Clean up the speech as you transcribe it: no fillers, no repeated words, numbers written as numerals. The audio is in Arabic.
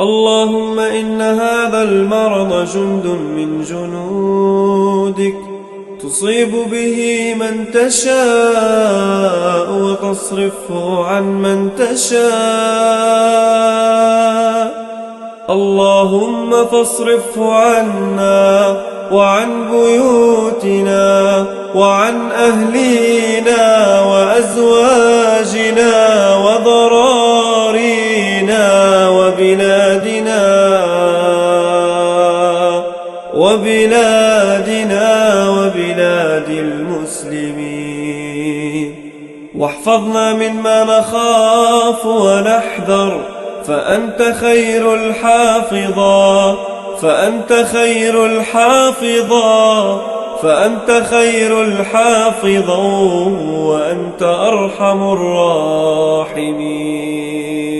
اللهم إن هذا المرض جند من جنودك تصيب به من تشاء وتصرفه عن من تشاء. اللهم فاصرفه عنا وعن بيوتنا وعن أهلينا وأزواجنا وضرارينا وبلاد المسلمين. واحفظنا مما نخاف ونحذر، فأنت خير الحافظا وأنت أرحم الراحمين.